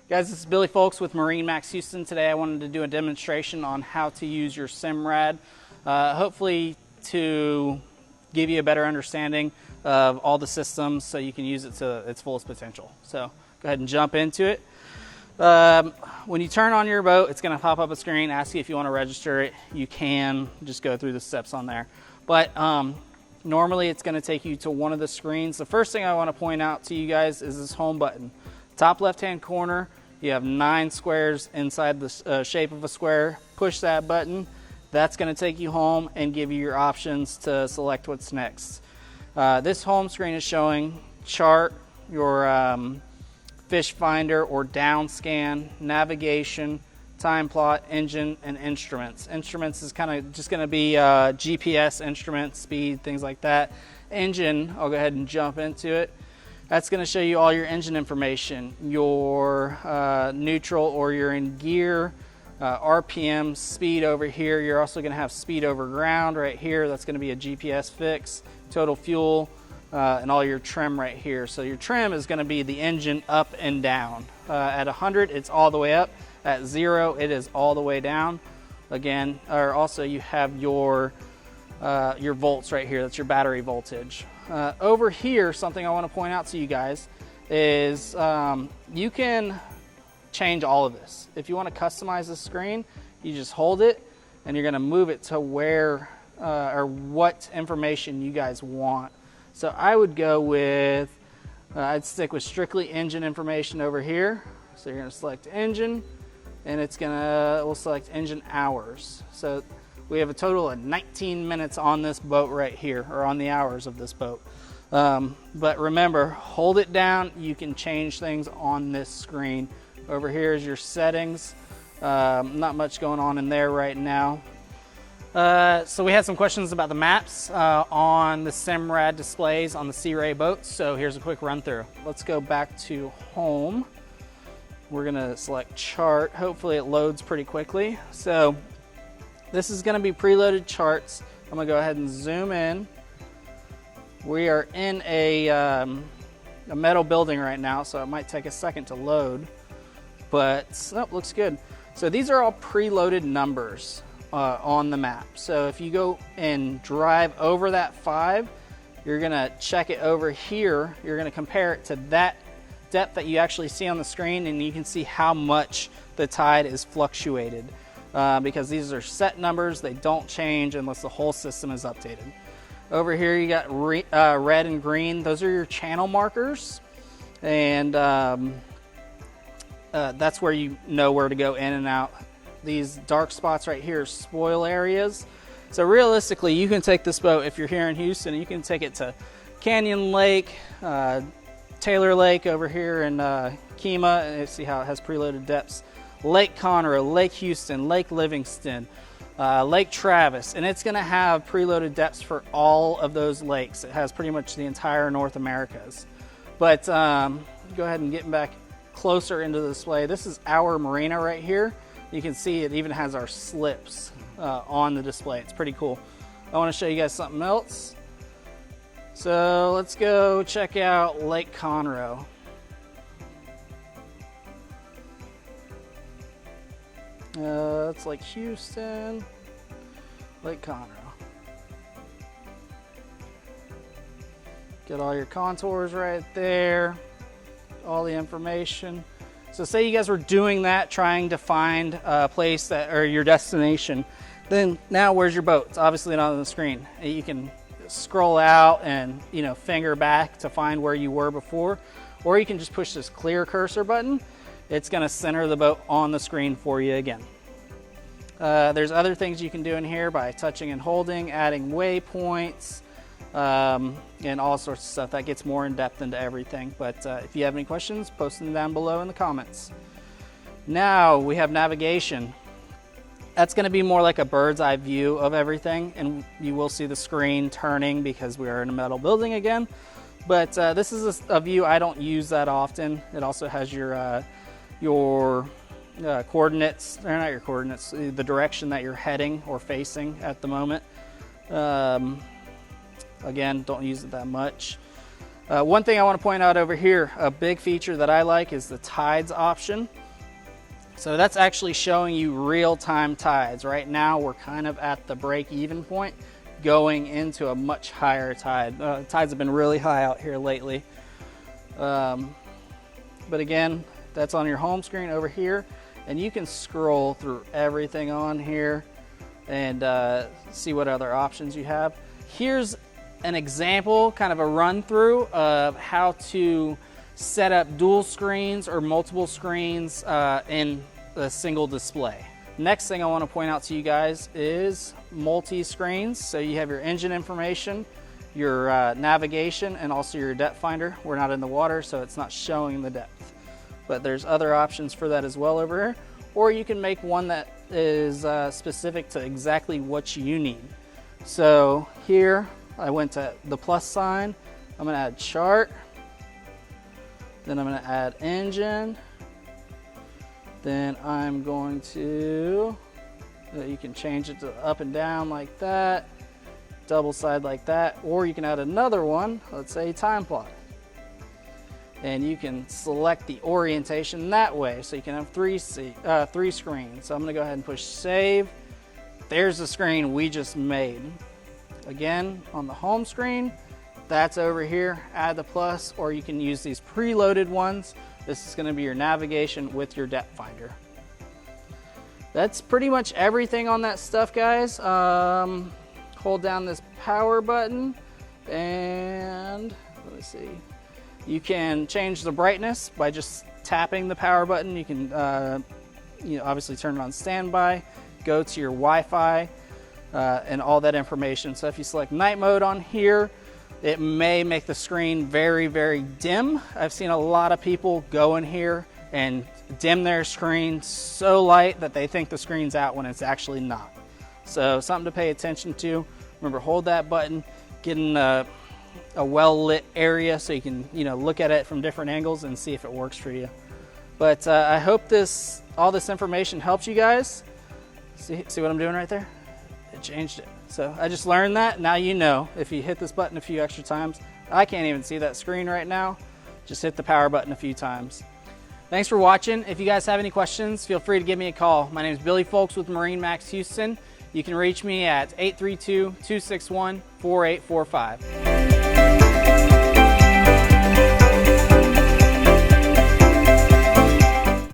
Guys, this is Billy Folks with MarineMax Houston. Today I wanted to do a demonstration on how to use your SIMRAD, hopefully to give you a better understanding of all the systems so you can use it to its fullest potential. So go ahead and jump into it. When you turn on your boat, it's going to pop up a screen, ask you if you want to register it. You can just go through the steps on there. But normally it's going to take you to one of the screens. The first thing I want to point out to you guys is this home button. Top left-hand corner, you have 9 squares inside the shape of a square. Push that button. That's going to take you home and give you your options to select what's next. This home screen is showing chart, your fish finder or down scan, navigation, time plot, engine, and instruments. Instruments is kind of just going to be GPS instruments, speed, things like that. Engine, I'll go ahead and jump into it. That's going to show you all your engine information, your neutral or you're in gear, RPM, speed over here. You're also going to have speed over ground right here. That's going to be a GPS fix, total fuel, and all your trim right here. So your trim is going to be the engine up and down. At 100, it's all the way up. At 0, it is all the way down. Again, or also you have your volts right here. That's your battery voltage. Over here, something I want to point out to you guys is you can change all of this. If you want to customize the screen, you just hold it and you're going to move it to where or what information you guys want. So I would go with, I'd stick with strictly engine information over here. So you're going to select engine and we'll select engine hours. So we have a total of 19 minutes on this boat right here, or on the hours of this boat. But remember, hold it down. You can change things on this screen. Over here is your settings. Not much going on in there right now. So we had some questions about the maps on the SIMRAD displays on the Sea Ray boats. So here's a quick run through. Let's go back to home. We're gonna select chart. Hopefully it loads pretty quickly. So this is going to be preloaded charts. I'm going to go ahead and zoom in. We are in a metal building right now, so it might take a second to load. But looks good. So these are all preloaded numbers on the map. So if you go and drive over that 5, you're going to check it over here. You're going to compare it to that depth that you actually see on the screen, and you can see how much the tide is fluctuated. Because these are set numbers, they don't change unless the whole system is updated. Over here you got red and green, those are your channel markers, and that's where you know where to go in and out. These dark spots right here are spoil areas. So realistically, you can take this boat, if you're here in Houston, you can take it to Canyon Lake, Taylor Lake over here in Kemah, and see how it has preloaded depths. Lake Conroe, Lake Houston, Lake Livingston, Lake Travis, and it's going to have preloaded depths for all of those lakes. It has pretty much the entire North Americas. But go ahead and get back closer into the display. This is our marina right here. You can see it even has our slips on the display. It's pretty cool. I want to show you guys something else. So let's go check out Lake Conroe. It's Lake Houston, Lake Conroe. Get all your contours right there, all the information. So say you guys were doing that, trying to find a place that, or your destination, then now where's your boat? It's obviously not on the screen. You can scroll out and finger back to find where you were before, or you can just push this clear cursor button. It's going to center the boat on the screen for you again. There's other things you can do in here by touching and holding, adding waypoints, and all sorts of stuff. That gets more in depth into everything. But if you have any questions, post them down below in the comments. Now we have navigation. That's going to be more like a bird's eye view of everything, and you will see the screen turning because we are in a metal building again. But this is a view I don't use that often. It also has your coordinates, or not your coordinates, the direction that you're heading or facing at the moment. Again, don't use it that much. One thing I want to point out over here, a big feature that I like is the tides option. So that's actually showing you real-time tides. Right now we're kind of at the break-even point going into a much higher tide. Tides have been really high out here lately. But again, that's on your home screen over here, and you can scroll through everything on here and see what other options you have. Here's an example, kind of a run through of how to set up dual screens or multiple screens in a single display. Next thing I want to point out to you guys is multi-screens. So you have your engine information, your navigation, and also your depth finder. We're not in the water, so it's not showing the depth. But there's other options for that as well over here. Or you can make one that is specific to exactly what you need. So here, I went to the plus sign. I'm going to add chart. Then I'm going to add engine. Then I'm going to, you can change it to up and down like that, double side like that, or you can add another one, let's say time plot. And you can select the orientation that way, so you can have three screens. So I'm going to go ahead and push save. There's the screen we just made. Again, on the home screen, that's over here, add the plus, or you can use these preloaded ones. This is going to be your navigation with your depth finder. That's pretty much everything on that stuff, guys. Hold down this power button, and let's see. You can change the brightness by just tapping the power button. You can obviously turn it on standby, go to your Wi-Fi, and all that information. So if you select night mode on here, it may make the screen very, very dim. I've seen a lot of people go in here and dim their screen so light that they think the screen's out when it's actually not. So something to pay attention to. Remember, hold that button, get in a well-lit area so you can look at it from different angles and see if it works for you. But I hope all this information helps you guys. See what I'm doing right there? It changed it. So I just learned that. Now you know, if you hit this button a few extra times, I can't even see that screen right now. Just hit the power button a few times. Thanks for watching. If you guys have any questions, feel free to give me a call. My name is Billy Folks with MarineMax Houston. You can reach me at 832-261-4845.